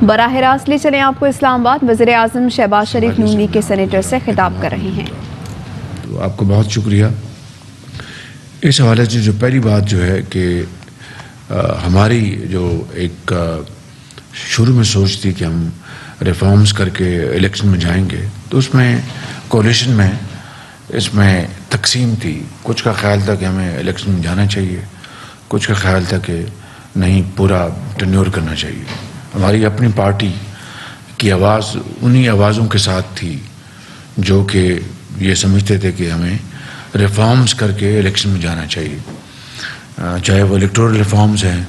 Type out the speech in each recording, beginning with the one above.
براہ راست لے چلیں آپ کو اسلام آباد۔ وزیر اعظم شہباز شریف نون لیگ کے سینیٹر سے خطاب کر رہے ہیں۔ آپ کو بہت شکریہ۔ اس حوالے سے جو پہلی بات جو ہے کہ ہماری جو ایک شروع میں سوچ تھی کہ ہم ریفارمز کر کے الیکشن میں جائیں گے، تو اس میں کولیشن میں اس میں تقسیم تھی۔ کچھ کا خیال تھا کہ ہمیں الیکشن میں جانا چاہیے، کچھ کا خیال تھا کہ نہیں، پورا ٹینیور کرنا چاہیے۔ ہماری اپنی پارٹی کی آواز انہی آوازوں کے ساتھ تھی جو کہ یہ سمجھتے تھے کہ ہمیں ریفارمز کر کے الیکشن میں جانا چاہیے، چاہے وہ الیکٹورل ریفارمز ہیں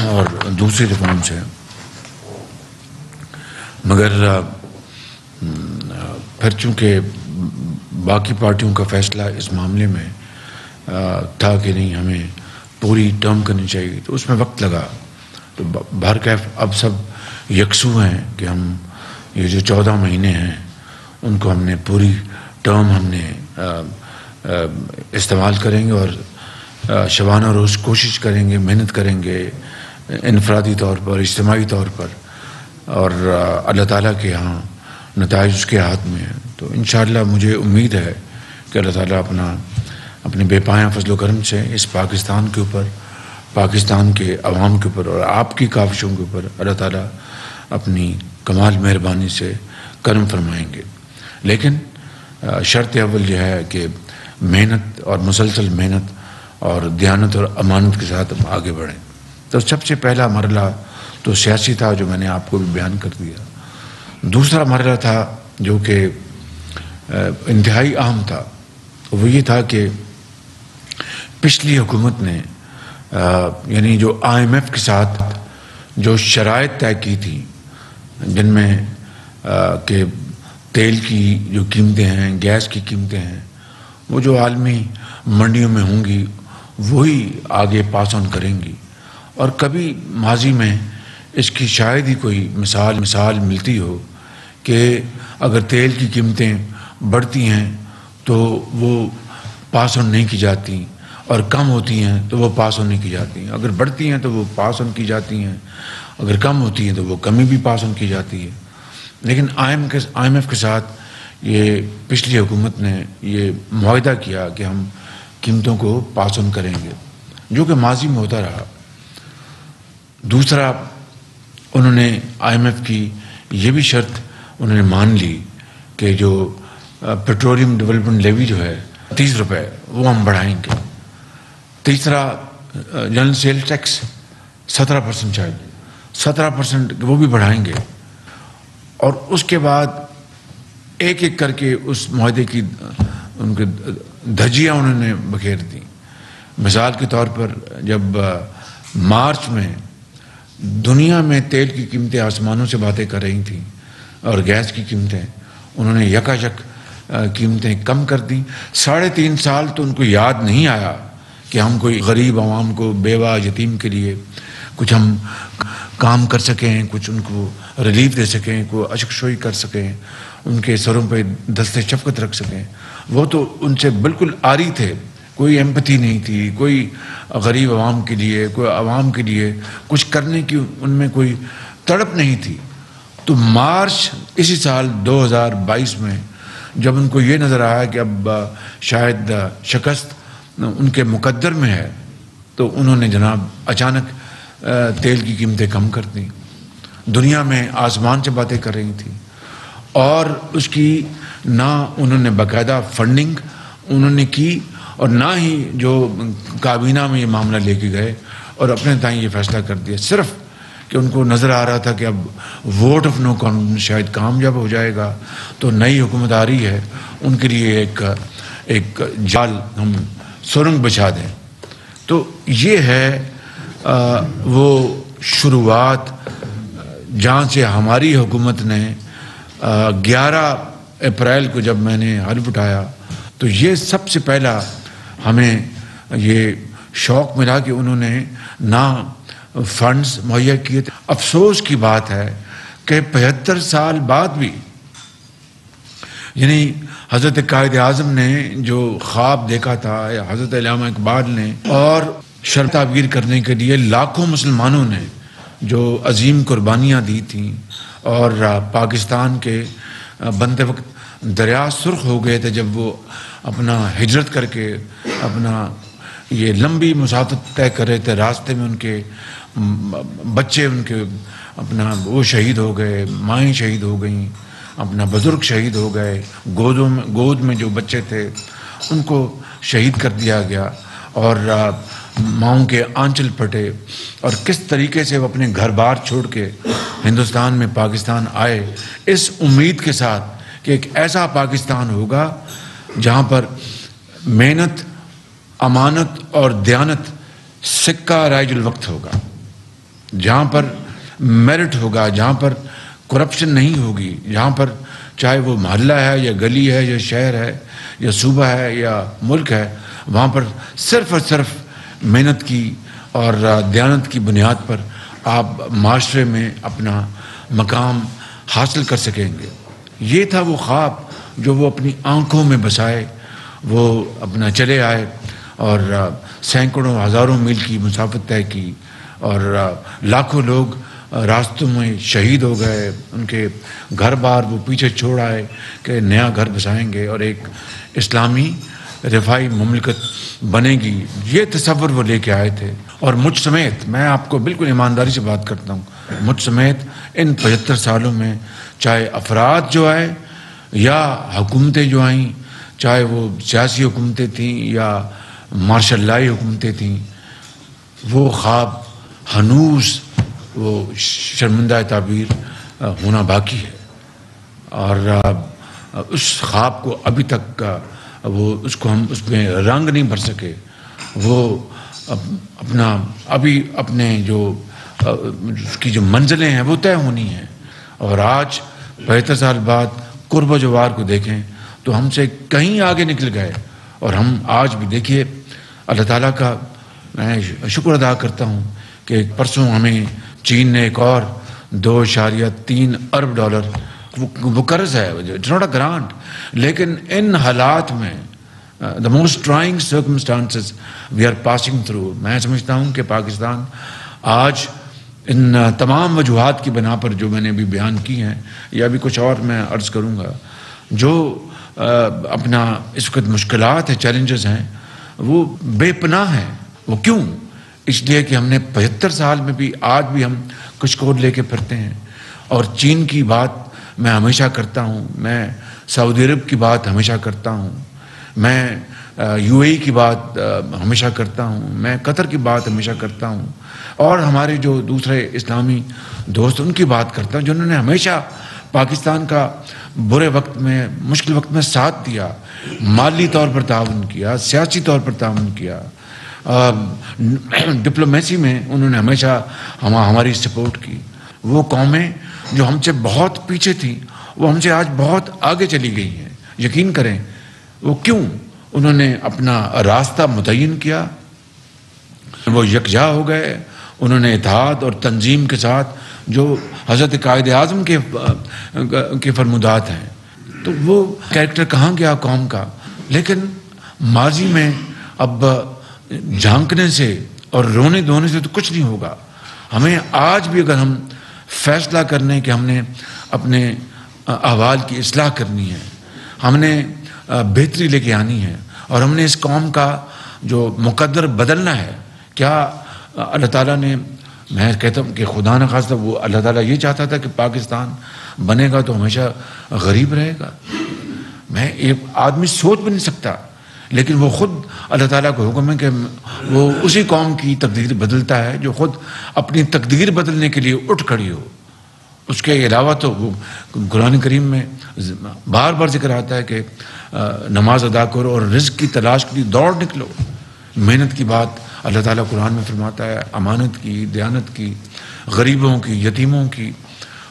اور دوسری ریفارمز ہیں۔ مگر پھر چونکہ باقی پارٹیوں کا فیصلہ اس معاملے میں تھا کہ نہیں، ہمیں پوری ٹرم کرنی چاہیے، تو اس میں وقت لگا۔ تو بہرکیف اب سب یکسو ہیں کہ ہم یہ جو 14 مہینے ہیں ان کو ہم نے پوری ٹرم ہم نے استعمال کریں گے، اور شبانہ روز کوشش کریں گے، محنت کریں گے، انفرادی طور پر، اجتماعی طور پر، اور اللہ تعالیٰ کے ہاں نتائج اس کے ہاتھ میں ہیں۔ تو انشاءاللہ مجھے امید ہے کہ اللہ تعالیٰ اپنے بے پایاں فضل و کرم سے اس پاکستان کے اوپر، پاکستان کے عوام کے اوپر اور آپ کی کاوشوں کے اوپر اللہ تعالیٰ اپنی کمال مہربانی سے کرم فرمائیں گے۔ لیکن شرط اول یہ ہے کہ محنت اور مسلسل محنت اور دیانت اور امانت کے ساتھ ہم آگے بڑھیں۔ تو سب سے پہلا مرحلہ تو سیاسی تھا، جو میں نے آپ کو بھی بیان کر دیا۔ دوسرا مرحلہ تھا جو کہ انتہائی اہم تھا، وہ یہ تھا کہ پچھلی حکومت نے یعنی جو IMF کے ساتھ جو شرائط طے کی تھی، جن میں کہ تیل کی جو قیمتیں ہیں، گیس کی قیمتیں ہیں، وہ جو عالمی منڈیوں میں ہوں گی وہی آگے پاس آن کریں گی۔ اور کبھی ماضی میں اس کی شاید ہی کوئی مثال ملتی ہو کہ اگر تیل کی قیمتیں بڑھتی ہیں تو وہ پاس آن نہیں کی جاتی، اور کم ہوتی ہیں تو وہ پاس آن نہیں کی جاتی ہیں۔ اگر بڑھتی ہیں تو وہ پاس آن کی جاتی ہیں، اگر کم ہوتی ہیں تو وہ کمی بھی پاس آن کی جاتی ہے۔ لیکن IMF کے ساتھ یہ پچھلی حکومت نے یہ معاہدہ کیا کہ ہم قیمتوں کو پاس آن کریں گے، جو کہ ماضی میں ہوتا رہا۔ دوسرا، انہوں نے IMF کی یہ بھی شرط انہوں نے مان لی کہ جو پیٹرولیم ڈیولپمنٹ لیوی جو ہے 30 روپے وہ ہم بڑھائیں گے۔ تیسرا، جنرل سیل ٹیکس 17% شاید 17% وہ بھی بڑھائیں گے۔ اور اس کے بعد ایک ایک کر کے اس معاہدے کی ان کے دھجیاں انہوں نے بکھیر دیں۔ مثال کے طور پر جب مارچ میں دنیا میں تیل کی قیمتیں آسمانوں سے باتیں کر رہی تھیں اور گیس کی قیمتیں، انہوں نے یکایک قیمتیں کم کر دیں۔ 3.5 سال تو ان کو یاد نہیں آیا کہ ہم کوئی غریب عوام کو، بیوہ یتیم کے لیے کچھ ہم کام کر سکیں، کچھ ان کو ریلیف دے سکیں، کوئی اشکشوئی کر سکیں، ان کے سروں پہ دست شفقت رکھ سکیں۔ وہ تو ان سے بالکل عاری تھے، کوئی ایمپتھی نہیں تھی، کوئی غریب عوام کے لیے، کوئی عوام کے لیے کچھ کرنے کی ان میں کوئی تڑپ نہیں تھی۔ تو مارچ اسی سال 2022 میں جب ان کو یہ نظر آیا کہ اب شاید شکست ان کے مقدر میں ہے، تو انہوں نے جناب اچانک تیل کی قیمتیں کم کر دیں۔ دنیا میں آسمان سے باتیں کر رہی تھیں، اور اس کی نہ انہوں نے باقاعدہ فنڈنگ انہوں نے کی، اور نہ ہی جو کابینہ میں یہ معاملہ لے کے گئے اور اپنے تائیں یہ فیصلہ کر دیا، صرف کہ ان کو نظر آ رہا تھا کہ اب ووٹ آف نو کانفیڈنس شاید کامیاب ہو جائے گا، تو نئی حکومت آ رہی ہے، ان کے لیے ایک جال ہم سرنگ بچھا دیں۔ تو یہ ہے وہ شروعات جہاں سے ہماری حکومت نے 11 اپریل کو جب میں نے حلف اٹھایا، تو یہ سب سے پہلا ہمیں یہ شوق ملا کہ انہوں نے نہ فنڈز مہیا کیے تھے۔ افسوس کی بات ہے کہ 75 سال بعد بھی، یعنی حضرت قائد اعظم نے جو خواب دیکھا تھا، یا حضرت علامہ اقبال نے، اور شرح تعبیر کرنے کے لیے لاکھوں مسلمانوں نے جو عظیم قربانیاں دی تھیں اور پاکستان کے بنتے وقت دریا سرخ ہو گئے تھے جب وہ اپنا ہجرت کر کے اپنا یہ لمبی مسافت طے کر رہے تھے، راستے میں ان کے بچے ان کے اپنا وہ شہید ہو گئے، مائیں شہید ہو گئیں، اپنا بزرگ شہید ہو گئے، گود میں جو بچے تھے ان کو شہید کر دیا گیا، اور ماؤں کے آنچل پھٹے، اور کس طریقے سے وہ اپنے گھر بار چھوڑ کے ہندوستان میں پاکستان آئے، اس امید کے ساتھ کہ ایک ایسا پاکستان ہوگا جہاں پر محنت، امانت اور دیانت سکہ رائج الوقت ہوگا، جہاں پر میرٹ ہوگا، جہاں پر کرپشن نہیں ہوگی، جہاں پر چاہے وہ محلہ ہے یا گلی ہے یا شہر ہے یا صوبہ ہے یا ملک ہے، وہاں پر صرف اور صرف محنت کی اور دیانت کی بنیاد پر آپ معاشرے میں اپنا مقام حاصل کر سکیں گے۔ یہ تھا وہ خواب جو وہ اپنی آنکھوں میں بسائے، وہ اپنا چلے آئے اور سینکڑوں ہزاروں میل کی مسافت طے کی، اور لاکھوں لوگ راستوں میں شہید ہو گئے، ان کے گھر بار وہ پیچھے چھوڑ آئے کہ نیا گھر بسائیں گے اور ایک اسلامی رفاہی مملکت بنے گی، یہ تصور وہ لے کے آئے تھے۔ اور مجھ سمیت، میں آپ کو بالکل ایمانداری سے بات کرتا ہوں، مجھ سمیت ان 75 سالوں میں چاہے افراد جو آئے یا حکومتیں جو آئیں، چاہے وہ سیاسی حکومتیں تھیں یا مارشل لائی حکومتیں تھیں، وہ خواب ہنوز وہ شرمندہ تعبیر ہونا باقی ہے، اور اس خواب کو ابھی تک اس کو ہم اس میں رنگ نہیں بھر سکے۔ وہ اپنے جو اس کی جو منزلیں ہیں وہ طے ہونی ہیں، اور آج 75 سال بعد قرب و جوار کو دیکھیں تو ہم سے کہیں آگے نکل گئے، اور ہم آج بھی دیکھیے اللہ تعالیٰ کا میں شکر ادا کرتا ہوں کہ پرسوں ہمیں چین نے ایک اور $2.3 ارب وہ قرض ہے، اٹس ناٹ اے گرانٹ، لیکن ان حالات میں the most trying circumstances we are passing through، میں سمجھتا ہوں کہ پاکستان آج ان تمام وجوہات کی بنا پر جو میں نے ابھی بیان کی ہیں یا بھی کچھ اور میں عرض کروں گا، جو اپنا اس وقت مشکلات ہیں، چیلنجز ہیں، وہ بے پناہ ہیں۔ وہ کیوں؟ اس لیے کہ ہم نے 75 سال میں بھی آج بھی ہم کچھ کوڈ لے کے پھرتے ہیں، اور چین کی بات میں ہمیشہ کرتا ہوں، میں سعودی عرب کی بات ہمیشہ کرتا ہوں، میں UAE کی بات ہمیشہ کرتا ہوں، میں قطر کی بات ہمیشہ کرتا ہوں، اور ہمارے جو دوسرے اسلامی دوست ان کی بات کرتا ہوں جنہوں نے ہمیشہ پاکستان کا برے وقت میں، مشکل وقت میں ساتھ دیا، مالی طور پر تعاون کیا، سیاسی طور پر تعاون کیا، ڈپلومیسی میں انہوں نے ہمیشہ ہماری سپورٹ کی۔ وہ قومیں جو ہم سے بہت پیچھے تھیں وہ ہم سے آج بہت آگے چلی گئی ہیں، یقین کریں۔ وہ کیوں؟ انہوں نے اپنا راستہ متعین کیا، وہ یکجا ہو گئے، انہوں نے اتحاد اور تنظیم کے ساتھ جو حضرت قائد اعظم کے فرمودات ہیں، تو وہ کریکٹر کہاں گیا قوم کا؟ لیکن ماضی میں اب جھانکنے سے اور رونے دھونے سے تو کچھ نہیں ہوگا۔ ہمیں آج بھی اگر ہم فیصلہ کرنے کہ ہم نے اپنے احوال کی اصلاح کرنی ہے، ہم نے بہتری لے کے آنی ہے، اور ہم نے اس قوم کا جو مقدر بدلنا ہے، کیا اللہ تعالیٰ نے، میں کہتا ہوں کہ خدا نخواستہ وہ اللہ تعالیٰ یہ چاہتا تھا کہ پاکستان بنے گا تو ہمیشہ غریب رہے گا؟ میں ایک آدمی سوچ بھی نہیں سکتا، لیکن وہ خود اللہ تعالیٰ کو حکم ہے کہ وہ اسی قوم کی تقدیر بدلتا ہے جو خود اپنی تقدیر بدلنے کے لیے اٹھ کھڑی ہو۔ اس کے علاوہ تو وہ قرآن کریم میں بار بار ذکر آتا ہے کہ نماز ادا کرو اور رزق کی تلاش کے لیے دوڑ نکلو۔ محنت کی بات اللہ تعالیٰ قرآن میں فرماتا ہے، امانت کی، دیانت کی، غریبوں کی، یتیموں کی۔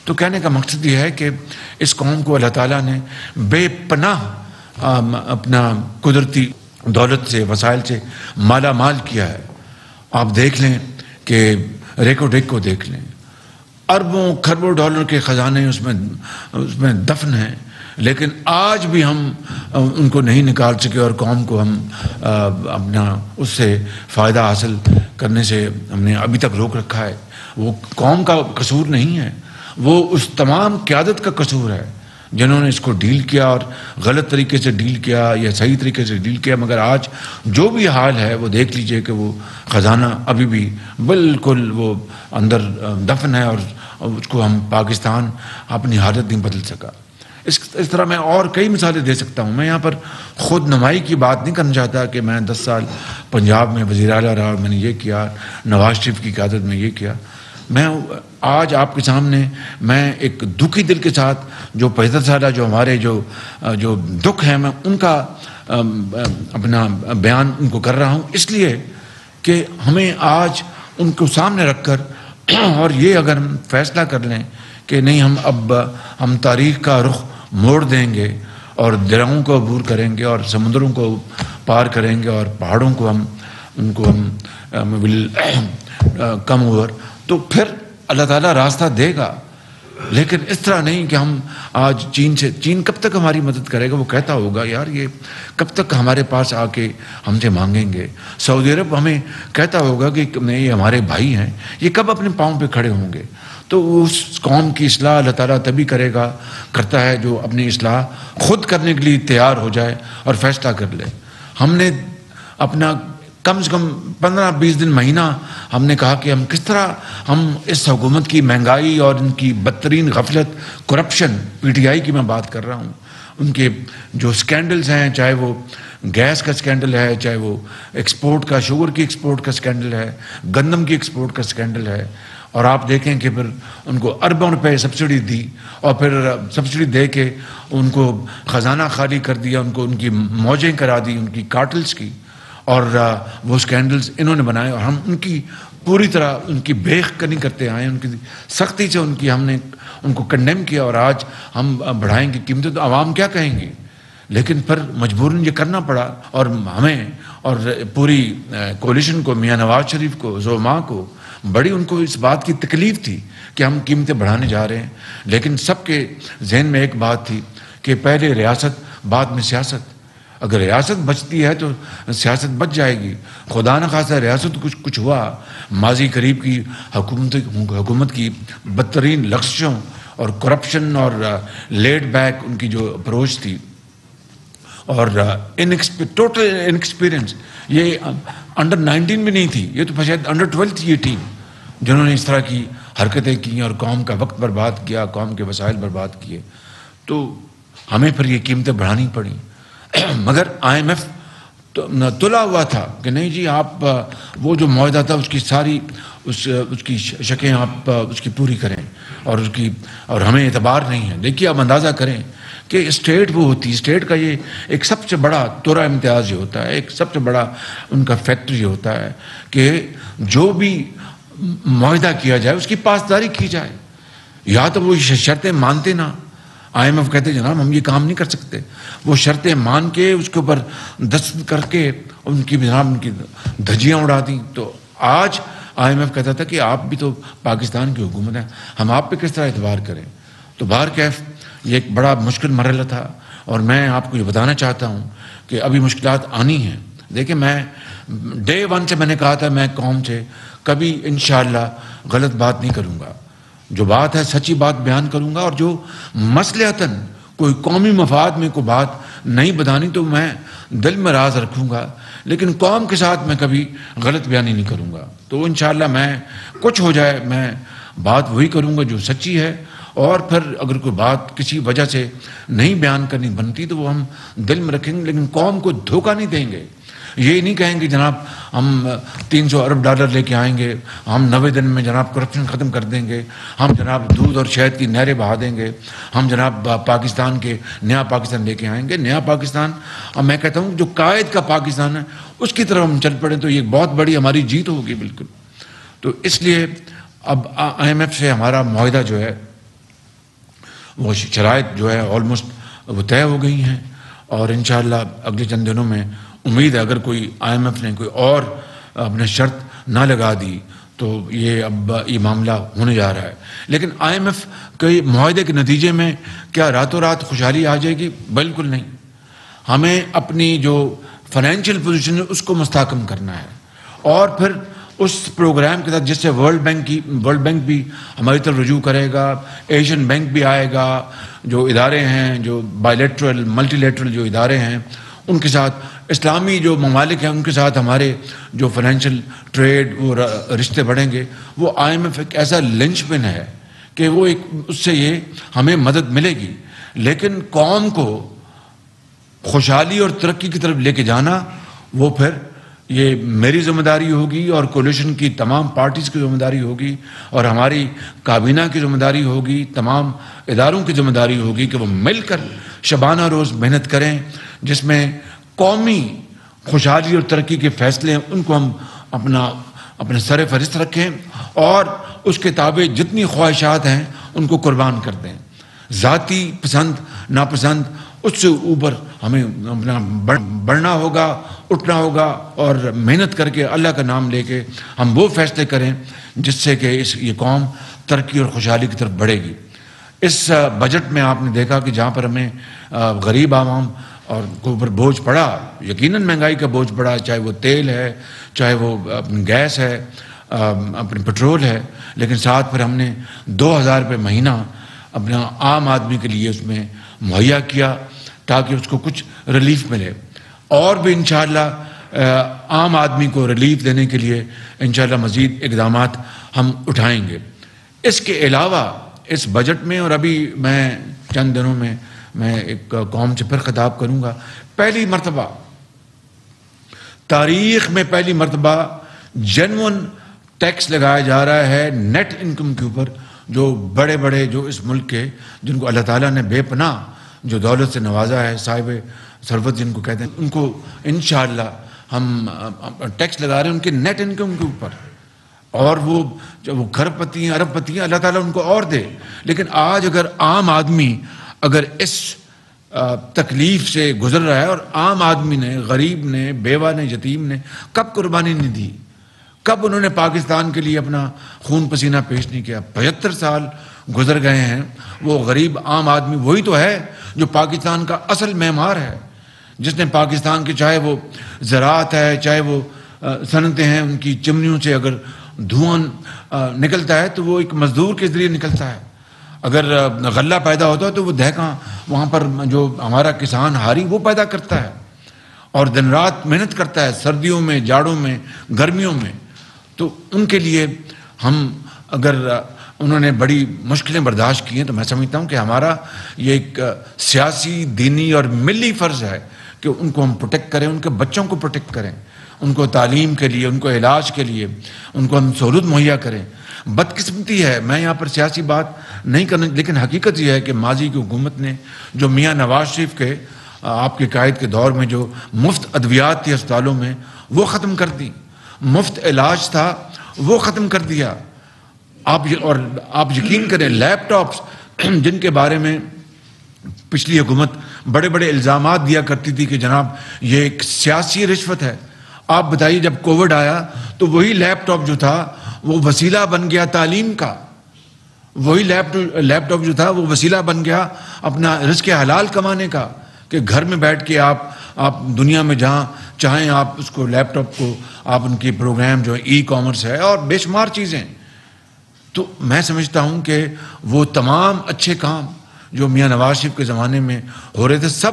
تو کہنے کا مقصد یہ ہے کہ اس قوم کو اللہ تعالیٰ نے بے پناہ اپنا قدرتی دولت سے، وسائل سے مالا مال کیا ہے۔ آپ دیکھ لیں کہ ریکو ڈیک کو دیکھ لیں، اربوں کھربوں ڈالر کے خزانے اس میں دفن ہیں، لیکن آج بھی ہم ان کو نہیں نکال سکے اور قوم کو ہم اپنا اس سے فائدہ حاصل کرنے سے ہم نے ابھی تک روک رکھا ہے. وہ قوم کا قصور نہیں ہے, وہ اس تمام قیادت کا قصور ہے جنہوں نے اس کو ڈیل کیا, اور غلط طریقے سے ڈیل کیا یا صحیح طریقے سے ڈیل کیا. مگر آج جو بھی حال ہے وہ دیکھ لیجئے کہ وہ خزانہ ابھی بھی بالکل وہ اندر دفن ہے, اور اس کو ہم پاکستان اپنی حالت نہیں بدل سکا. اس طرح میں اور کئی مثالیں دے سکتا ہوں. میں یہاں پر خود نمائی کی بات نہیں کرنا چاہتا کہ میں 10 سال پنجاب میں وزیر اعلیٰ رہا اور میں نے یہ کیا, نواز شریف کی قیادت میں یہ کیا. میں آج آپ کے سامنے میں ایک دکھی دل کے ساتھ جو 75 سالہ جو ہمارے جو دکھ ہیں, میں ان کا اپنا بیان ان کو کر رہا ہوں, اس لیے کہ ہمیں آج ان کو سامنے رکھ کر اور یہ اگر ہم فیصلہ کر لیں کہ نہیں ہم تاریخ کا رخ موڑ دیں گے اور دریاؤں کو عبور کریں گے اور سمندروں کو پار کریں گے اور پہاڑوں کو ان کو ول کم اوور, تو پھر اللہ تعالیٰ راستہ دے گا. لیکن اس طرح نہیں کہ ہم آج چین کب تک ہماری مدد کرے گا. وہ کہتا ہوگا یار یہ کب تک ہمارے پاس آ کے ہم سے مانگیں گے. سعودی عرب ہمیں کہتا ہوگا کہ یہ ہمارے بھائی ہیں, یہ کب اپنے پاؤں پہ کھڑے ہوں گے. تو اس قوم کی اصلاح اللہ تعالیٰ تبھی کرتا ہے جو اپنی اصلاح خود کرنے کے لیے تیار ہو جائے اور فیصلہ کر لے. ہم نے اپنا کم سے کم 15-20 دن مہینہ ہم نے کہا کہ ہم کس طرح ہم اس حکومت کی مہنگائی اور ان کی بدترین غفلت, کرپشن, پی ٹی آئی کی میں بات کر رہا ہوں, ان کے جو سکینڈلز ہیں, چاہے وہ گیس کا سکینڈل ہے, چاہے وہ ایکسپورٹ کا شوگر کی ایکسپورٹ کا سکینڈل ہے, گندم کی ایکسپورٹ کا سکینڈل ہے, اور آپ دیکھیں کہ پھر ان کو اربوں روپے سبسڈی دی اور پھر سبسڈی دے کے ان کو خزانہ خالی کر دیا, ان کو ان کی موجیں کرا دی ان کی کارٹلز کی, اور وہ سکینڈلز انہوں نے بنائے, اور ہم ان کی پوری طرح ان کی بیخ نہیں کرتے آئے, ان کی سختی سے ہم نے ان کو کنڈیم کیا. اور آج ہم بڑھائیں گے قیمتیں تو عوام کیا کہیں گے, لیکن پھر مجبوراً یہ کرنا پڑا. اور ہمیں اور پوری کولیشن کو, میاں نواز شریف کو, زعماء کو بڑی ان کو اس بات کی تکلیف تھی کہ ہم قیمتیں بڑھانے جا رہے ہیں. لیکن سب کے ذہن میں ایک بات تھی کہ پہلے ریاست بعد میں سیاست. اگر ریاست بچتی ہے تو سیاست بچ جائے گی. خدا نہ خواستہ ریاست کچھ ہوا, ماضی قریب کی حکومت کی بدترین لغزشوں اور کرپشن اور لیڈ بیک ان کی جو اپروچ تھی اور ٹوٹل انیکسپیرئنس, یہ انڈر 19 بھی نہیں تھی, یہ تو شاید انڈر 12 تھی یہ ٹیم جنہوں نے اس طرح کی حرکتیں کی اور قوم کا وقت برباد کیا, قوم کے وسائل برباد کیے. تو ہمیں پھر یہ قیمتیں بڑھانی پڑیں. مگر آئی ایم ایف تلا ہوا تھا کہ نہیں جی آپ وہ جو معاہدہ تھا اس کی ساری اس کی شکیں آپ اس کی پوری کریں, اور ہمیں اعتبار نہیں ہے. دیکھیے آپ اندازہ کریں کہ اسٹیٹ وہ ہوتی ہے, اسٹیٹ کا یہ ایک سب سے بڑا تورا امتیاز یہ ہوتا ہے, ایک سب سے بڑا ان کا فیکٹر یہ ہوتا ہے کہ جو بھی معاہدہ کیا جائے اس کی پاسداری کی جائے. یا تو وہ شرطیں مانتے نہ, آئی ایم ایف کہتے جناب ہم یہ کام نہیں کر سکتے, وہ شرطیں مان کے اس کے اوپر دستخط کر کے ان کی جناب ان کی دھجیاں اڑا دیں. تو آج آئی ایم ایف کہتا تھا کہ آپ بھی تو پاکستان کی حکومت ہے, ہم آپ پہ کس طرح اعتبار کریں. تو بہرکیف یہ ایک بڑا مشکل مرحلہ تھا, اور میں آپ کو یہ بتانا چاہتا ہوں کہ ابھی مشکلات آنی ہیں. دیکھیں میں ڈے 1 سے میں نے کہا تھا میں قوم سے کبھی انشاءاللہ غلط بات نہیں کروں گا, جو بات ہے سچی بات بیان کروں گا, اور جو مصلحتاً کوئی قومی مفاد میں کوئی بات نہیں بتانی تو میں دل میں راز رکھوں گا, لیکن قوم کے ساتھ میں کبھی غلط بیانی نہیں کروں گا. تو انشاءاللہ میں کچھ ہو جائے میں بات وہی کروں گا جو سچی ہے, اور پھر اگر کوئی بات کسی وجہ سے نہیں بیان کرنی بنتی تو وہ ہم دل میں رکھیں گے, لیکن قوم کو دھوکہ نہیں دیں گے. یہ نہیں کہیں گے جناب ہم 300 ارب ڈالر لے کے آئیں گے, ہم 90 دن میں جناب کرپشن ختم کر دیں گے, ہم جناب دودھ اور شہد کی نہریں بہا دیں گے, ہم جناب پاکستان کے نیا پاکستان لے کے آئیں گے. نیا پاکستان, اور میں کہتا ہوں جو قائد کا پاکستان ہے اس کی طرف ہم چل پڑیں تو یہ بہت بڑی ہماری جیت ہوگی بالکل. تو اس لیے اب آئی ایم ایف سے ہمارا معاہدہ جو ہے وہ شرائط جو ہے آلموسٹ وہ طے ہو گئی ہیں, اور انشاءاللہ اگلے چند دنوں میں امید ہے اگر کوئی آئی ایم ایف نے کوئی اور اپنے شرط نہ لگا دی تو یہ اب یہ معاملہ ہونے جا رہا ہے. لیکن IMF کے معاہدے کے نتیجے میں کیا راتوں رات خوشحالی آ جائے گی؟ بالکل نہیں. ہمیں اپنی جو فائنینشیل پوزیشن ہے اس کو مستحکم کرنا ہے, اور پھر اس پروگرام کے تحت جس سے ورلڈ بینک بھی ہماری طرف رجوع کرے گا, ایشین بینک بھی آئے گا, جو ادارے ہیں جو بائیلیٹرل ملٹی لیٹرل جو ادارے ہیں ان کے ساتھ, اسلامی جو ممالک ہیں ان کے ساتھ ہمارے جو فائنینشیل ٹریڈ وہ رشتے بڑھیں گے. وہ IMF ایک ایسا لنچ پن ہے کہ وہ ایک اس سے یہ ہمیں مدد ملے گی. لیکن قوم کو خوشحالی اور ترقی کی طرف لے کے جانا وہ پھر یہ میری ذمہ داری ہوگی, اور کولیشن کی تمام پارٹیز کی ذمہ داری ہوگی, اور ہماری کابینہ کی ذمہ داری ہوگی, تمام اداروں کی ذمہ داری ہوگی کہ وہ مل کر شبانہ روز محنت کریں, جس میں قومی خوشحالی اور ترقی کے فیصلے ہیں ان کو ہم اپنے سر فہرست رکھیں, اور اس کے تابع جتنی خواہشات ہیں ان کو قربان کر دیں. ذاتی پسند ناپسند اس سے اوپر ہمیں اپنا بڑھنا ہوگا, اٹھنا ہوگا, اور محنت کر کے اللہ کا نام لے کے ہم وہ فیصلے کریں جس سے کہ یہ قوم ترقی اور خوشحالی کی طرف بڑھے گی. اس بجٹ میں آپ نے دیکھا کہ جہاں پر ہمیں غریب عوام اور کو اوپر بوجھ پڑا, یقیناً مہنگائی کا بوجھ پڑا, چاہے وہ تیل ہے, چاہے وہ گیس ہے, اپنی پٹرول ہے, لیکن ساتھ پھر ہم نے 2000 روپے مہینہ اپنا عام آدمی کے لیے اس میں مہیا کیا تاکہ اس کو کچھ ریلیف ملے. اور بھی انشاءاللہ عام آدمی کو ریلیف دینے کے لیے انشاءاللہ مزید اقدامات ہم اٹھائیں گے. اس کے علاوہ اس بجٹ میں, اور ابھی میں چند دنوں میں ایک قوم سے پھر خطاب کروں گا, پہلی مرتبہ تاریخ میں پہلی مرتبہ جینون ٹیکس لگایا جا رہا ہے نیٹ انکم کے اوپر. جو بڑے بڑے جو اس ملک کے, جن کو اللہ تعالیٰ نے بے پناہ جو دولت سے نوازا ہے, صاحب ثروت جن کو کہتے ہیں, ان کو انشاءاللہ ہم ٹیکس لگا رہے ہیں ان کے نیٹ انکم کے اوپر. اور وہ جب وہ کھرب پتی ہیں, ارب پتی ہیں, اللہ تعالیٰ ان کو اور دے. لیکن آج اگر عام آدمی اگر اس تکلیف سے گزر رہا ہے, اور عام آدمی نے, غریب نے, بیوہ نے, یتیم نے کب قربانی نہیں دی, کب انہوں نے پاکستان کے لیے اپنا خون پسینہ پیش نہیں کیا؟ 75 سال گزر گئے ہیں. وہ غریب عام آدمی وہی تو ہے جو پاکستان کا اصل معمار ہے, جس نے پاکستان کے, چاہے وہ زراعت ہے, چاہے وہ صنعتیں ہیں, ان کی چمنیوں سے اگر دھواں نکلتا ہے تو وہ ایک مزدور کے ذریعے نکلتا ہے. اگر غلہ پیدا ہوتا ہے تو وہ دہقاں وہاں پر جو ہمارا کسان ہاری وہ پیدا کرتا ہے, اور دن رات محنت کرتا ہے, سردیوں میں, جاڑوں میں, گرمیوں میں. تو ان کے لیے ہم, اگر انہوں نے بڑی مشکلیں برداشت کی ہیں, تو میں سمجھتا ہوں کہ ہمارا یہ ایک سیاسی, دینی اور ملی فرض ہے کہ ان کو ہم پروٹیکٹ کریں, ان کے بچوں کو پروٹیکٹ کریں, ان کو تعلیم کے لیے, ان کو علاج کے لیے ان کو ہم سہولت مہیا کریں. بدقسمتی ہے, میں یہاں پر سیاسی بات نہیں کرنا, لیکن حقیقت یہ ہے کہ ماضی کی حکومت نے جو میاں نواز شریف کے آپ کے قائد کے دور میں جو مفت ادویات تھی اسپتالوں میں وہ ختم کر دی, مفت علاج تھا وہ ختم کر دیا. اور آپ یقین کریں, لیپ ٹاپس جن کے بارے میں پچھلی حکومت بڑے بڑے الزامات دیا کرتی تھی کہ جناب یہ ایک سیاسی رشوت ہے, آپ بتائیے جب کووڈ آیا تو وہی لیپ ٹاپ جو تھا وہ وسیلہ بن گیا تعلیم کا, وہی لیپ ٹاپ جو تھا وہ وسیلہ بن گیا اپنا رزق حلال کمانے کا, کہ گھر میں بیٹھ کے آپ دنیا میں جہاں چاہیں آپ اس کو لیپ ٹاپ کو آپ ان کی پروگرام جو ای کامرس ہے اور بے شمار چیزیں. تو میں سمجھتا ہوں کہ وہ تمام اچھے کام جو میاں نواز شریف کے زمانے میں ہو رہے تھے سب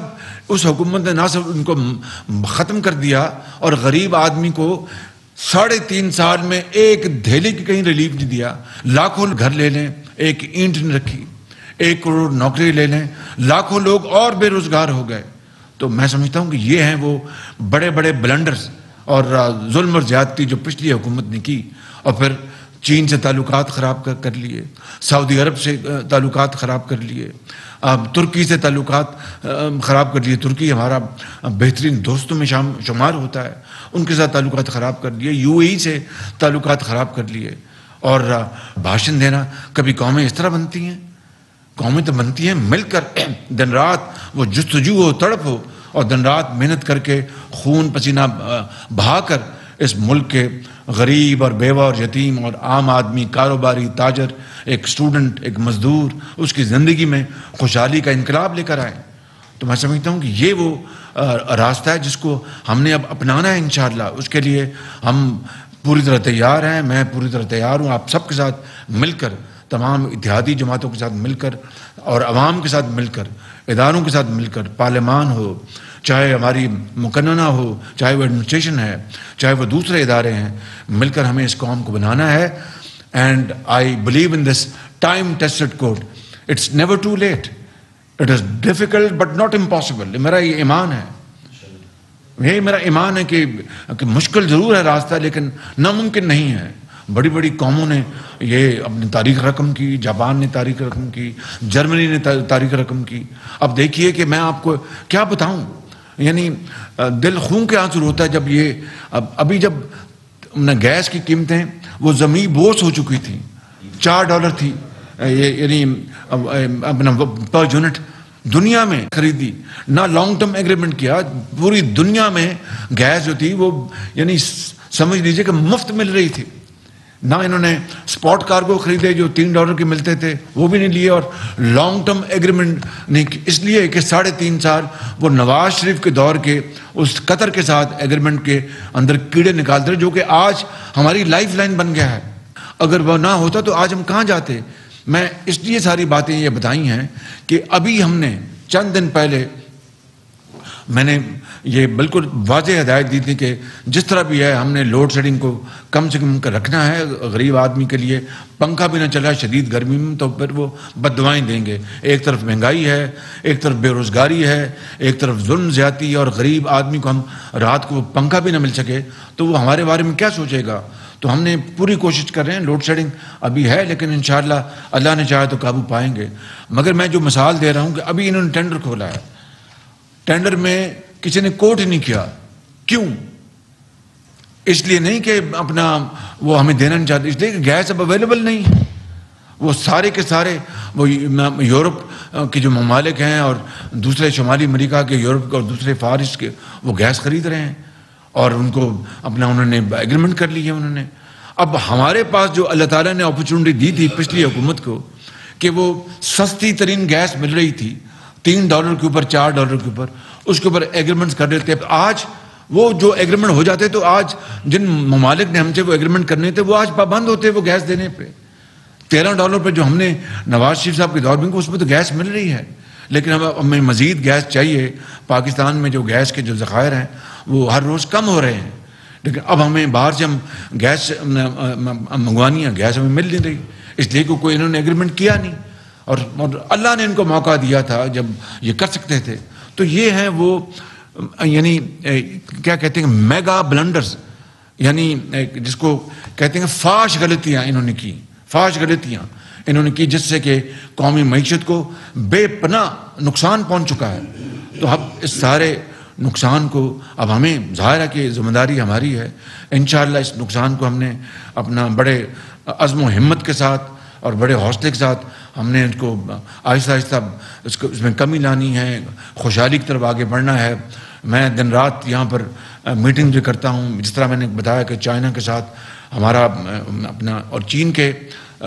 اس حکومت نے نہ صرف ان کو ختم کر دیا, اور غریب آدمی کو 3.5 سال میں ایک دھیلی کی کہیں ریلیف نہیں دیا. لاکھوں گھر لے لیں, ایک اینٹ نہیں رکھی, 1 کروڑ نوکری لے لیں, لاکھوں لوگ اور بے روزگار ہو گئے. تو میں سمجھتا ہوں کہ یہ ہیں وہ بڑے بڑے بلنڈرز اور ظلم اور زیادتی جو پچھلی حکومت نے کی, اور پھر چین سے تعلقات خراب کر لیے, سعودی عرب سے تعلقات خراب کر لیے, ترکی سے تعلقات خراب کر لیے. ترکی ہمارا بہترین دوستوں میں شمار ہوتا ہے, ان کے ساتھ تعلقات خراب کر لیے. UAE سے تعلقات خراب کر لیے. اور بھاشن دینا, کبھی قومیں اس طرح بنتی ہیں؟ قومیں تو بنتی ہیں مل کر, دن رات وہ جستجو ہو, تڑپ ہو, اور دن رات محنت کر کے خون پسینہ بہا کر اس ملک کے غریب اور بیوہ اور یتیم اور عام آدمی، کاروباری، تاجر، ایک اسٹوڈنٹ، ایک مزدور، اس کی زندگی میں خوشحالی کا انقلاب لے کر آئیں. تو میں سمجھتا ہوں کہ یہ وہ راستہ ہے جس کو ہم نے اب اپنانا ہے انشاءاللہ. اس کے لیے ہم پوری طرح تیار ہیں، میں پوری طرح تیار ہوں آپ سب کے ساتھ مل کر، تمام اتحادی جماعتوں کے ساتھ مل کر اور عوام کے ساتھ مل کر، اداروں کے ساتھ مل کر، پارلیمان ہو، چاہے ہماری مقننہ ہو، چاہے وہ ایڈمنسٹریشن ہے، چاہے وہ دوسرے ادارے ہیں، مل کر ہمیں اس قوم کو بنانا ہے. And I believe in this time tested code, it's never too late. It is difficult but not impossible. میرا یہ ایمان ہے، یہی میرا ایمان ہے کہ مشکل ضرور ہے راستہ، لیکن ناممکن نہیں ہے. بڑی بڑی قوموں نے یہ اپنی تاریخ رقم کی، جاپان نے تاریخ رقم کی، جرمنی نے تاریخ رقم کی. اب دیکھیے کہ میں آپ کو کیا بتاؤں، یعنی دل خون کے آنسو ہوتا ہے جب یہ ابھی جب گیس کی قیمتیں وہ زمین بوس ہو چکی تھیں، $4 تھی، یعنی اپنا پر یونٹ دنیا میں خریدی، نہ لانگ ٹرم ایگریمنٹ کیا. پوری دنیا میں گیس جو تھی وہ یعنی سمجھ لیجئے کہ مفت مل رہی تھی. نہ انہوں نے اسپاٹ کارگو خریدے جو $3 کے ملتے تھے، وہ بھی نہیں لیے، اور لانگ ٹرم ایگریمنٹ نہیں، اس لیے کہ 3.5 سال وہ نواز شریف کے دور کے اس قطر کے ساتھ ایگریمنٹ کے اندر کیڑے نکالتے رہے، جو کہ آج ہماری لائف لائن بن گیا ہے. اگر وہ نہ ہوتا تو آج ہم کہاں جاتے. میں اس لیے ساری باتیں یہ بتائی ہیں کہ ابھی ہم نے چند دن پہلے میں نے یہ بالکل واضح ہدایت دی تھی کہ جس طرح بھی ہے ہم نے لوڈ شیڈنگ کو کم سے کم رکھنا ہے. غریب آدمی کے لیے پنکھا بھی نہ چلا شدید گرمی میں تو پھر وہ بد دعائیں دیں گے. ایک طرف مہنگائی ہے، ایک طرف بے روزگاری ہے، ایک طرف ظلم زیادتی، اور غریب آدمی کو ہم رات کو پنکھا بھی نہ مل سکے تو وہ ہمارے بارے میں کیا سوچے گا. تو ہم نے پوری کوشش کر رہے ہیں. لوڈ شیڈنگ ابھی ہے لیکن انشاءاللہ اللہ نے چاہا تو قابو پائیں گے. مگر میں جو مثال دے رہا ہوں کہ ابھی انہوں نے ٹینڈر کھولا ہے، ٹینڈر میں کسی نے کوٹ ہی نہیں کیا. کیوں؟ اس لیے نہیں کہ اپنا وہ ہمیں دینا نہیں چاہتے، اس لیے کہ گیس اب اویلیبل نہیں ہے. وہ سارے کے سارے وہ یورپ کے جو ممالک ہیں اور دوسرے شمالی امریکہ کے، یورپ کے اور دوسرے فار ایسٹ کے، وہ گیس خرید رہے ہیں اور ان کو اپنا انہوں نے ایگریمنٹ کر لی ہے انہوں نے. اب ہمارے پاس جو اللہ تعالیٰ نے اپرچونٹی دی تھی پچھلی حکومت کو کہ وہ سستی ترین گیس مل رہی تھی $3 کے اوپر، $4 کے اوپر، اس کے اوپر ایگریمنٹس کر دیتے. آج وہ جو ایگریمنٹ ہو جاتے تو آج جن ممالک نے ہم سے وہ ایگریمنٹ کرنے تھے وہ آج پابند ہوتے وہ گیس دینے پہ. $13 پہ جو ہم نے نواز شریف صاحب کے دور میں اس میں تو گیس مل رہی ہے، لیکن ہمیں مزید گیس چاہیے. پاکستان میں جو گیس کے جو ذخائر ہیں وہ ہر روز کم ہو رہے ہیں، لیکن اب ہمیں باہر سے ہم گیس منگوانی ہے، گیس ہمیں مل نہیں رہی، اس لیے کہ کوئی انہوں نے ایگریمنٹ کیا نہیں. اور اللہ نے ان کو موقع دیا تھا جب یہ کر سکتے تھے. تو یہ ہیں وہ یعنی کیا کہتے ہیں میگا بلنڈرز، یعنی جس کو کہتے ہیں فاش غلطیاں انہوں نے کی، فاش غلطیاں انہوں نے کی، جس سے کہ قومی معیشت کو بے پناہ نقصان پہنچ چکا ہے. تو اب اس سارے نقصان کو اب ہمیں ظاہر ہے کہ ذمہ داری ہماری ہے. انشاءاللہ اس نقصان کو ہم نے اپنا بڑے عزم و ہمت کے ساتھ اور بڑے حوصلے کے ساتھ ہم نے اس کو آہستہ آہستہ اس میں کمی لانی ہے، خوشحالی کی طرف آگے بڑھنا ہے. میں دن رات یہاں پر میٹنگ بھی کرتا ہوں، جس طرح میں نے بتایا کہ چائنا کے ساتھ ہمارا اپنا اور چین کے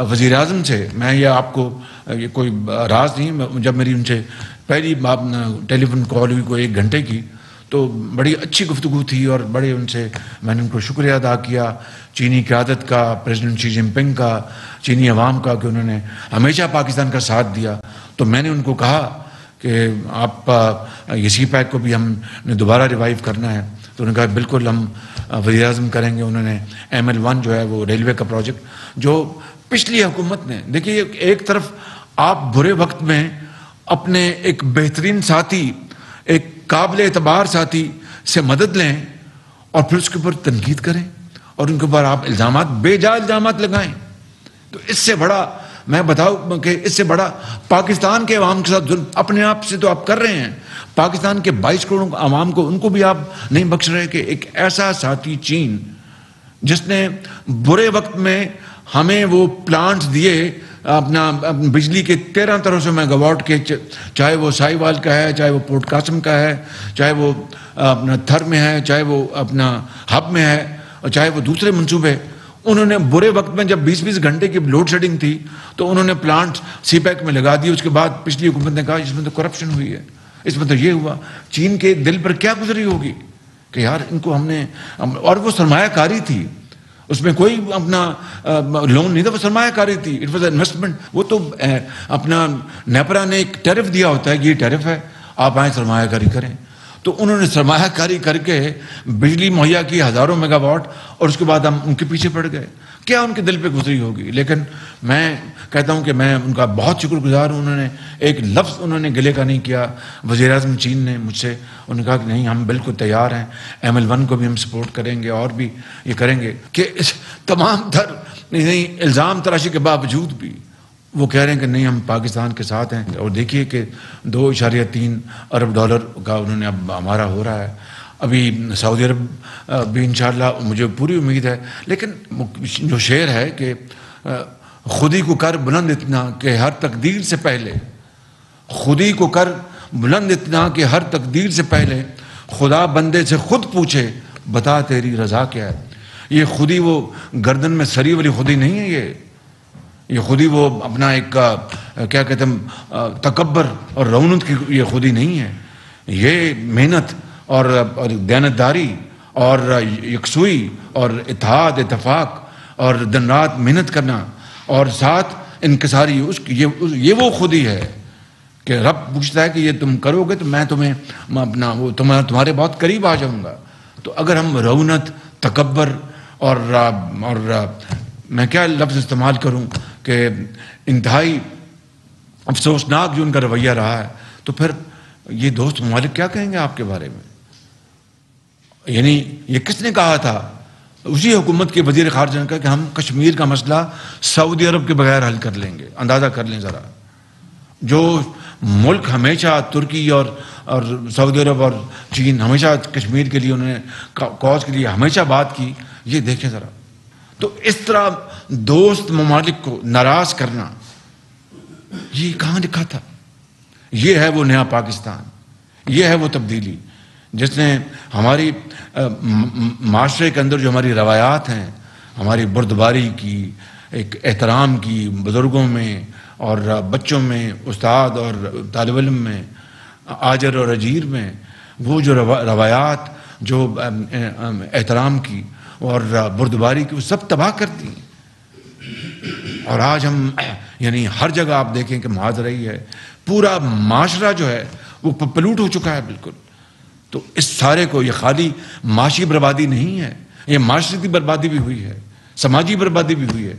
وزیر اعظم سے، میں یہ آپ کو یہ کوئی راز نہیں، جب میری ان سے پہلی ٹیلی فون کال ہوئی کوئی 1 گھنٹے کی تو بڑی اچھی گفتگو تھی اور بڑے ان سے میں نے ان کو شکریہ ادا کیا، چینی قیادت کا، پریزیڈنٹ شی جن پنگ کا، چینی عوام کا، کہ انہوں نے ہمیشہ پاکستان کا ساتھ دیا. تو میں نے ان کو کہا کہ آپ یہ سی پیک کو بھی ہم نے دوبارہ ریوائیو کرنا ہے. تو انہوں نے کہا بالکل ہم وزیر اعظم کریں گے. انہوں نے ML1 جو ہے وہ ریلوے کا پروجیکٹ جو پچھلی حکومت نے، دیکھیے ایک طرف آپ برے وقت میں اپنے ایک بہترین ساتھی، ایک قابل اعتبار ساتھی سے مدد لیں اور پھر اس کے اوپر تنقید کریں اور ان کے اوپر آپ الزامات، بے جا الزامات لگائیں. تو اس سے بڑا میں بتاؤں کہ اس سے بڑا پاکستان کے عوام کے ساتھ ظلم اپنے آپ سے تو آپ کر رہے ہیں. پاکستان کے 22 کروڑ عوام کو ان کو بھی آپ نہیں بخش رہے کہ ایک ایسا ساتھی چین جس نے برے وقت میں ہمیں وہ پلانٹس دیے اپنا بجلی کے 1300 میگا واٹ کے، چاہے وہ سائی وال کا ہے، چاہے وہ پورٹ قاسم کا ہے، چاہے وہ اپنا تھر میں ہے، چاہے وہ اپنا ہب میں ہے، اور چاہے وہ دوسرے منصوبے. انہوں نے برے وقت میں جب 20-20 گھنٹے کی لوڈ شیڈنگ تھی تو انہوں نے پلانٹ سی پیک میں لگا دیے. اس کے بعد پچھلی حکومت نے کہا اس میں تو کرپشن ہوئی ہے, اس میں تو یہ ہوا. چین کے دل پر کیا گزری ہوگی کہ یار ان کو ہم نے, اور وہ سرمایہ کاری تھی, اس میں کوئی اپنا لون نہیں تھا, وہ سرمایہ کاری تھی, اٹ واز انویسٹمنٹ. وہ تو اپنا نیپرا نے ایک ٹیرف دیا ہوتا ہے کہ یہ ٹیرف ہے, آپ آئیں سرمایہ کاری کریں. تو انہوں نے سرمایہ کاری کر کے بجلی مہیا کی ہزاروں میگا واٹ, اور اس کے بعد ہم ان کے پیچھے پڑ گئے. کیا ان کے دل پہ گزری ہوگی. لیکن میں کہتا ہوں کہ میں ان کا بہت شکر گزار ہوں. انہوں نے ایک لفظ انہوں نے گلے کا نہیں کیا. وزیر اعظم چین نے مجھ سے انہوں نے کہا کہ نہیں ہم بالکل تیار ہیں, ML1 کو بھی ہم سپورٹ کریں گے اور بھی یہ کریں گے. کہ اس تمام تر نہیں الزام تراشی کے باوجود بھی وہ کہہ رہے ہیں کہ نہیں ہم پاکستان کے ساتھ ہیں. اور دیکھیے کہ 2.3 ارب ڈالر کا انہوں نے اب ہمارا ہو رہا ہے. ابھی سعودی عرب بھی انشاءاللہ مجھے پوری امید ہے. لیکن جو شعر ہے کہ خودی کو کر بلند اتنا کہ ہر تقدیر سے پہلے, خودی کو کر بلند اتنا کہ ہر تقدیر سے پہلے خدا بندے سے خود پوچھے بتا تیری رضا کیا ہے. یہ خودی وہ گردن میں سری والی خودی نہیں ہے. یہ خودی وہ اپنا ایک کیا کہتے ہیں تکبر اور رونت کی یہ خودی نہیں ہے. یہ محنت اور دیانتداری اور یکسوئی اور اتحاد اتفاق اور دن رات محنت کرنا اور ساتھ انکساری, یہ وہ خودی ہے کہ رب پوچھتا ہے کہ یہ تم کرو گے تو میں تمہیں اپنا وہ تمہارے بہت قریب آ جاؤں گا. تو اگر ہم رونت, تکبر اور میں کیا لفظ استعمال کروں کہ انتہائی افسوسناک جو ان کا رویہ رہا ہے, تو پھر یہ دوست ممالک کیا کہیں گے آپ کے بارے میں. یعنی یہ کس نے کہا تھا؟ اسی حکومت کے وزیر خارجہ نے کہا کہ ہم کشمیر کا مسئلہ سعودی عرب کے بغیر حل کر لیں گے. اندازہ کر لیں ذرا, جو ملک ہمیشہ ترکی اور سعودی عرب اور چین ہمیشہ کشمیر کے لیے انہوں نے کاز کے لیے ہمیشہ بات کی, یہ دیکھیں ذرا. تو اس طرح دوست ممالک کو ناراض کرنا, یہ کہاں لکھا تھا؟ یہ ہے وہ نیا پاکستان, یہ ہے وہ تبدیلی جس نے ہماری معاشرے کے اندر جو ہماری روایات ہیں, ہماری بردباری کی, ایک احترام کی بزرگوں میں اور بچوں میں, استاد اور طالب علم میں, آجر اور اجیر میں, وہ جو روایات جو احترام کی اور بردباری کی, وہ سب تباہ کر دی. اور آج ہم یعنی ہر جگہ آپ دیکھیں کہ معاذ رہی ہے, پورا معاشرہ جو ہے وہ پلوٹ ہو چکا ہے بالکل. تو اس سارے کو, یہ خالی معاشی بربادی نہیں ہے, یہ معاشرتی بربادی بھی ہوئی ہے, سماجی بربادی بھی ہوئی ہے.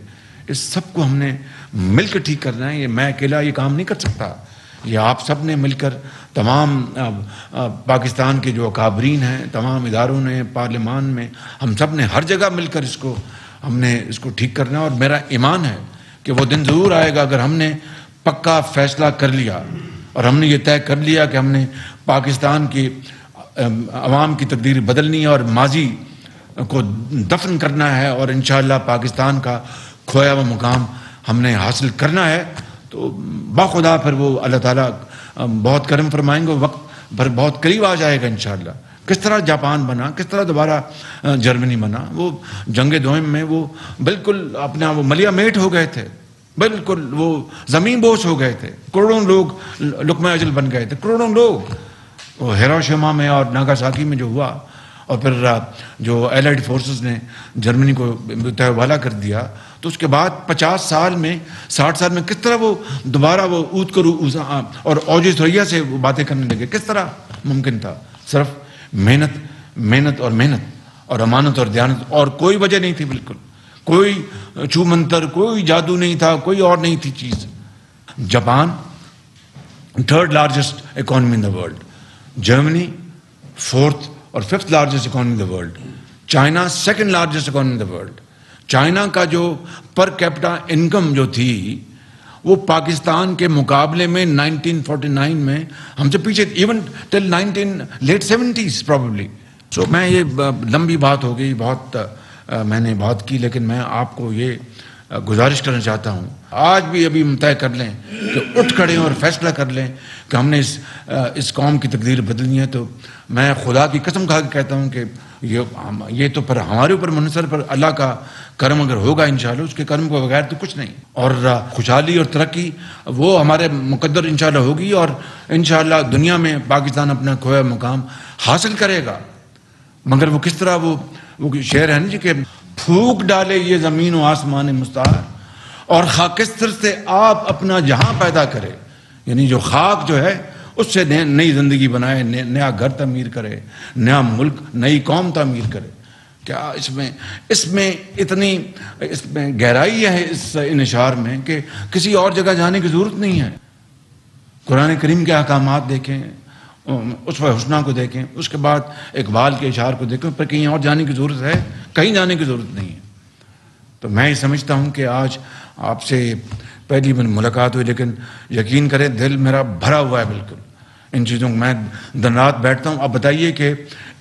اس سب کو ہم نے مل کر ٹھیک کرنا ہے. یہ میں اکیلا یہ کام نہیں کر سکتا, یہ آپ سب نے مل کر, تمام پاکستان کے جو اکابرین ہیں, تمام اداروں نے, پارلیمان میں, ہم سب نے ہر جگہ مل کر ہم نے اس کو ٹھیک کرنا ہے. اور میرا ایمان ہے کہ وہ دن ضرور آئے گا اگر ہم نے پکا فیصلہ کر لیا اور ہم نے یہ طے کر لیا کہ ہم نے پاکستان کی عوام کی تقدیر بدلنی ہے اور ماضی کو دفن کرنا ہے, اور انشاءاللہ پاکستان کا کھویا ہوا مقام ہم نے حاصل کرنا ہے. تو باخدا پھر وہ اللہ تعالیٰ بہت کرم فرمائیں گے, وقت پر بہت قریب آ جائے گا انشاءاللہ. کس طرح جاپان بنا, کس طرح دوبارہ جرمنی بنا. وہ جنگ دوئم میں وہ بالکل اپنا وہ ملیا میٹ ہو گئے تھے, بالکل وہ زمین بوس ہو گئے تھے, کروڑوں لوگ لقمہ اجل بن گئے تھے, کروڑوں لوگ. وہ ہیروشیما میں اور ناگاساکی میں جو ہوا, اور پھر جو ایلائڈ فورسز نے جرمنی کو تہوالا کر دیا, تو اس کے بعد 50 سال میں 60 سال میں کس طرح وہ دوبارہ وہ اوت کرو اور اوج ثریا سے وہ باتیں کرنے لگے. کس طرح ممکن تھا؟ صرف محنت, محنت اور محنت اور امانت اور دیانت, اور کوئی وجہ نہیں تھی. بالکل کوئی چھو منتر, کوئی جادو نہیں تھا, کوئی اور نہیں تھی چیز. Japan 3rd largest economy in the world, Germany 4th اور 5th largest economy in the world, China 2nd largest economy in the world. China کا جو پر کیپٹا انکم جو تھی وہ پاکستان کے مقابلے میں 1949 میں ہم سے پیچھے, ایون ٹل لیٹ 70s پرابیبلی. سو میں یہ لمبی بات ہو گئی, بہت میں نے بات کی, لیکن میں آپ کو یہ گزارش کرنا چاہتا ہوں, آج بھی ابھی طے کر لیں کہ اٹھ کھڑے اور فیصلہ کر لیں کہ ہم نے اس قوم کی تقدیر بدلنی ہے. تو میں خدا کی قسم کھا کے کہتا ہوں کہ یہ تو پر ہمارے اوپر منحصر، پر اللہ کا کرم اگر ہوگا انشاءاللہ، اس کے کرم کو بغیر تو کچھ نہیں. اور خوشحالی اور ترقی وہ ہمارے مقدر انشاءاللہ ہوگی، اور انشاءاللہ دنیا میں پاکستان اپنا کھویا مقام حاصل کرے گا. مگر وہ کس طرح، وہ شعر ہے نا جی کہ پھونک ڈالے یہ زمین و آسمان مستعار، اور خاکستر سے آپ اپنا جہاں پیدا کرے. یعنی جو خاک جو ہے اس سے نئی زندگی بنائے، نیا گھر تعمیر کرے، نیا ملک، نئی قوم تعمیر کرے. کیا اس میں اتنی گہرائی ہے اس انشار میں کہ کسی اور جگہ جانے کی ضرورت نہیں ہے. قرآن کریم کے احکامات دیکھیں، اسوہ حسنہ کو دیکھیں، اس کے بعد اقبال کے اشعار کو دیکھیں، پر کہیں اور جانے کی ضرورت ہے؟ کہیں جانے کی ضرورت نہیں ہے. تو میں یہ سمجھتا ہوں کہ آج آپ سے پہلی ملاقات ہوئی، لیکن یقین کریں دل میرا بھرا ہوا ہے بالکل ان چیزوں کو. میں دن رات بیٹھتا ہوں. اب بتائیے کہ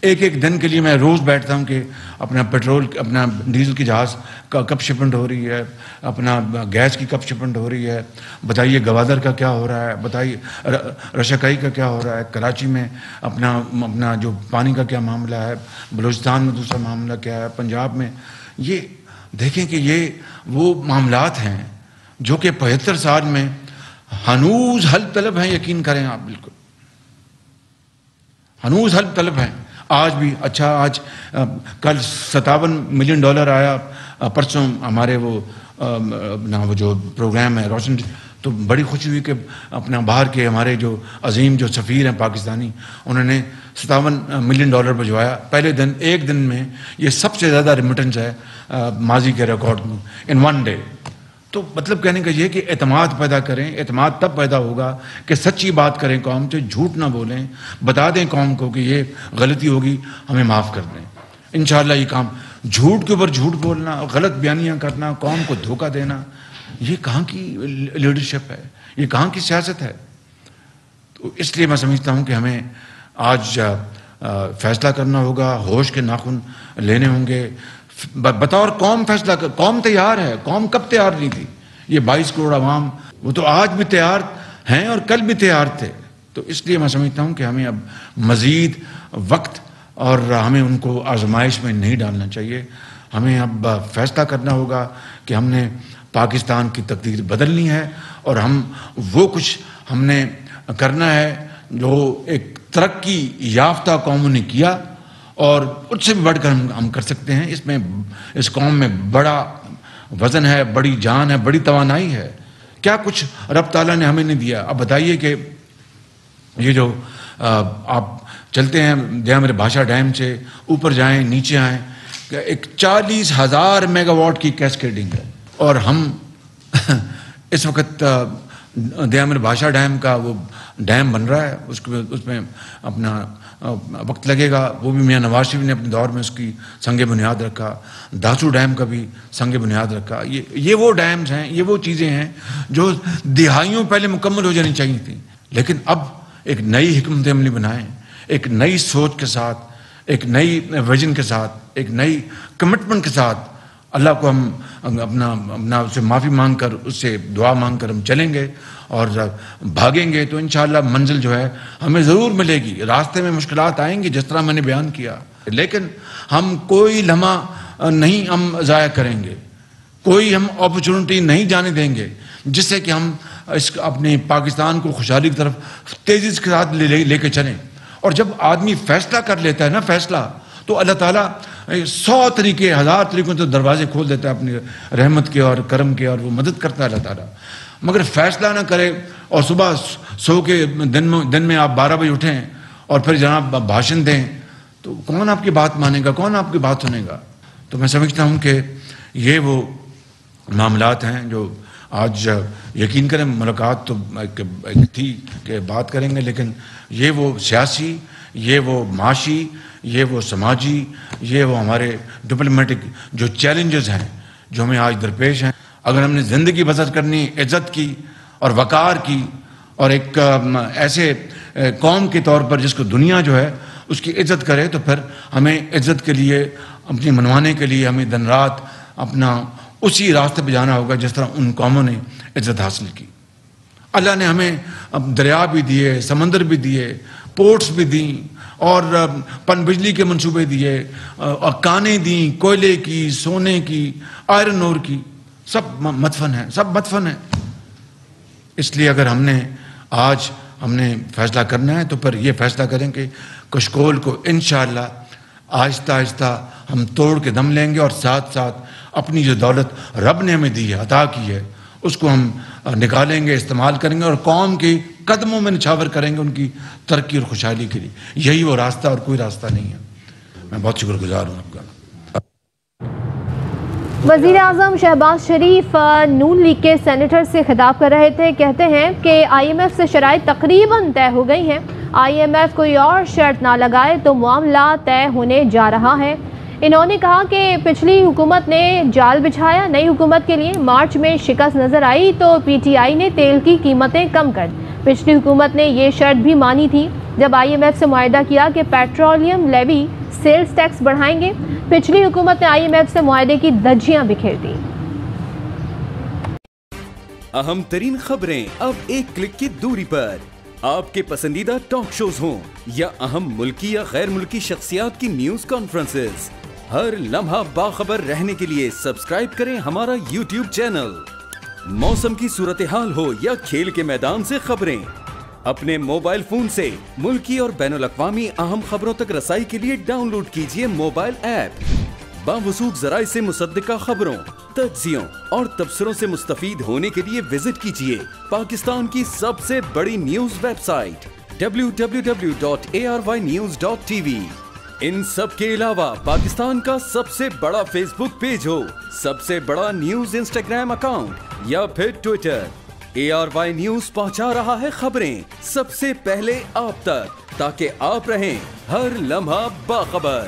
ایک دن کے لیے میں روز بیٹھتا ہوں کہ اپنا پیٹرول، اپنا ڈیزل کی جہاز کا کب شپمنٹ ہو رہی ہے، اپنا گیس کی کب شپمنٹ ہو رہی ہے، بتائیے گوادر کا کیا ہو رہا ہے، بتائیے رشکائی کا کیا ہو رہا ہے، کراچی میں اپنا جو پانی کا کیا معاملہ ہے، بلوچستان میں دوسرا معاملہ کیا ہے، پنجاب میں. یہ دیکھیں کہ یہ وہ معاملات ہیں جو کہ 75 سال میں ہنوز حل طلب ہیں. یقین کریں آپ، بالکل ہنوز حل طلب ہیں آج بھی. اچھا، آج کل $57 ملین آیا، پرسوں ہمارے وہ جو پروگرام ہے روشن، تو بڑی خوشی ہوئی کہ اپنا باہر کے ہمارے جو عظیم جو سفیر ہیں پاکستانی، انہوں نے $57 ملین بھجوایا پہلے دن. ایک دن میں یہ سب سے زیادہ ریمیٹنس ہے ماضی کے ریکارڈ میں، ان ون ڈے. تو مطلب کہنے کا یہ کہ اعتماد پیدا کریں. اعتماد تب پیدا ہوگا کہ سچی بات کریں قوم سے، جھوٹ نہ بولیں، بتا دیں قوم کو کہ یہ غلطی ہوگی، ہمیں معاف کر دیں. انشاءاللہ یہ کام، جھوٹ کے اوپر جھوٹ بولنا، غلط بیانیاں کرنا، قوم کو دھوکہ دینا، یہ کہاں کی لیڈرشپ ہے، یہ کہاں کی سیاست ہے. تو اس لیے میں سمجھتا ہوں کہ ہمیں آج فیصلہ کرنا ہوگا، ہوش کے ناخن لینے ہوں گے. بطور قوم فیصلہ قوم تیار ہے. قوم کب تیار نہیں تھی؟ یہ 22 کروڑ عوام، وہ تو آج بھی تیار ہیں اور کل بھی تیار تھے. تو اس لیے میں سمجھتا ہوں کہ ہمیں اب مزید وقت اور ہمیں ان کو آزمائش میں نہیں ڈالنا چاہیے. ہمیں اب فیصلہ کرنا ہوگا کہ ہم نے پاکستان کی تقدیر بدلنی ہے، اور وہ کچھ ہم نے کرنا ہے جو ایک ترقی یافتہ قوموں نے کیا، اور اس سے بھی بڑھ کر ہم کر سکتے ہیں. اس قوم میں بڑا وزن ہے، بڑی جان ہے، بڑی توانائی ہے. کیا کچھ رب تعالیٰ نے ہمیں نہیں دیا. اب بتائیے کہ یہ جو آپ چلتے ہیں دیامر بھاشا ڈیم سے اوپر جائیں نیچے آئیں، ایک 40,000 میگا واٹ کی کیسکیڈنگ ہے. اور ہم اس وقت دیامر بھاشا ڈیم کا وہ ڈیم بن رہا ہے، اس میں اپنا وقت لگے گا. وہ بھی میاں نواز شریف نے اپنے دور میں اس کی سنگ بنیاد رکھا. داسو ڈیم کا بھی سنگ بنیاد رکھا. یہ وہ ڈیمز ہیں، یہ وہ چیزیں ہیں جو دہائیوں پہلے مکمل ہو جانی چاہیے تھیں. لیکن اب ایک نئی حکمت عملی بنائیں، ایک نئی سوچ کے ساتھ، ایک نئی ویژن کے ساتھ، ایک نئی کمٹمنٹ کے ساتھ. اللہ کو ہم اپنا اس سے معافی مانگ کر، اس سے دعا مانگ کر ہم چلیں گے اور بھاگیں گے تو انشاءاللہ منزل جو ہے ہمیں ضرور ملے گی. راستے میں مشکلات آئیں گی جس طرح میں نے بیان کیا، لیکن ہم کوئی لمحہ نہیں ہم ضائع کریں گے، کوئی ہم اپرچونٹی نہیں جانے دیں گے جس سے کہ ہم اپنے پاکستان کو خوشحالی کی طرف تیزی کے ساتھ لے کے چلیں. اور جب آدمی فیصلہ کر لیتا ہے نا، فیصلہ، تو اللہ تعالیٰ 100 طریقے، 1000 طریقوں سے دروازے کھول دیتا ہے اپنی رحمت کے اور کرم کے، اور وہ مدد کرتا ہے اللہ تعالیٰ. مگر فیصلہ نہ کرے اور صبح سو کے دن میں آپ 12 بجے اٹھیں اور پھر جناب بھاشن دیں، تو کون آپ کی بات مانے گا، کون آپ کی بات سنے گا. تو میں سمجھتا ہوں کہ یہ وہ معاملات ہیں جو آج یقین کریں ملاقات تو تھی کہ بات کریں گے، لیکن یہ وہ سیاسی، یہ وہ معاشی، یہ وہ سماجی، یہ وہ ہمارے ڈپلومیٹک جو چیلنجز ہیں جو ہمیں آج درپیش ہیں. اگر ہم نے زندگی بسر کرنی عزت کی اور وقار کی اور ایک ایسے قوم کے طور پر جس کو دنیا جو ہے اس کی عزت کرے، تو پھر ہمیں عزت کے لیے، اپنی منوانے کے لیے ہمیں دن رات اپنا اسی راستے پہ جانا ہوگا جس طرح ان قوموں نے عزت حاصل کی. اللہ نے ہمیں دریا بھی دیے، سمندر بھی دیے، پورٹس بھی دیں، اور پن بجلی کے منصوبے دیے، اور کانیں دیں کوئلے کی، سونے کی، آئرن اور کی، سب مدفن ہیں، سب مدفن ہیں۔ اس لیے اگر ہم نے فیصلہ کرنا ہے تو پھر یہ فیصلہ کریں کہ کشکول کو انشاءاللہ آہستہ آہستہ ہم توڑ کے دم لیں گے، اور ساتھ ساتھ اپنی جو دولت رب نے ہمیں دی ہے، عطا کی ہے، اس کو ہم نکالیں گے، استعمال کریں گے، اور قوم کے قدموں میں نچھاور کریں گے ان کی ترقی اور خوشحالی کے لیے۔ یہی وہ راستہ اور کوئی راستہ نہیں ہے۔ میں بہت شکر گزار ہوں آپ کا۔ وزیر اعظم شہباز شریف نون لیگ کے سینیٹر سے خطاب کر رہے تھے، کہتے ہیں کہ آئی ایم ایف سے شرائط تقریباً طے ہو گئی ہیں، آئی ایم ایف کوئی اور شرط نہ لگائے تو معاملہ طے ہونے جا رہا ہے۔ انہوں نے کہا کہ پچھلی حکومت نے جال بچھایا، نئی حکومت کے لیے مارچ میں شکست نظر آئی تو پی ٹی آئی نے تیل کی قیمتیں کم کر دی۔ پچھلی حکومت نے یہ شرط بھی مانی تھی جب آئی ایم ایف سے معاہدہ کیا کہ پیٹرولیم لیوی سیلز ٹیکس بڑھائیں گے۔ پچھلی حکومت نے آئی ایم ایف سے معاہدے کی دھجیاں بکھیر دی۔ اہم ترین خبریں اب ایک کلک کی دوری پر، آپ کے پسندیدہ ٹاک شوز ہوں یا اہم ملکی یا غیر ملکی شخصیات کی نیوز کانفرنسز، ہر لمحہ باخبر رہنے کے لیے سبسکرائب کریں ہمارا یوٹیوب چینل۔ موسم کی صورتحال ہو یا کھیل کے میدان سے خبریں، اپنے موبائل فون سے ملکی اور بین الاقوامی اہم خبروں تک رسائی کے لیے ڈاؤن لوڈ کیجیے موبائل ایپ۔ باوثوق ذرائع سے مصدقہ خبروں، تجزیوں اور تبصروں سے مستفید ہونے کے لیے وزٹ کیجیے پاکستان کی سب سے بڑی نیوز ویب سائٹ www.arYnews.tv۔ ان سب کے علاوہ پاکستان کا سب سے بڑا فیس بک پیج ہو، سب سے بڑا نیوز انسٹاگرام اکاؤنٹ یا پھر ٹویٹر، ARY نیوز پہنچا رہا ہے خبریں سب سے پہلے آپ تک، تاکہ آپ رہیں ہر لمحہ باخبر۔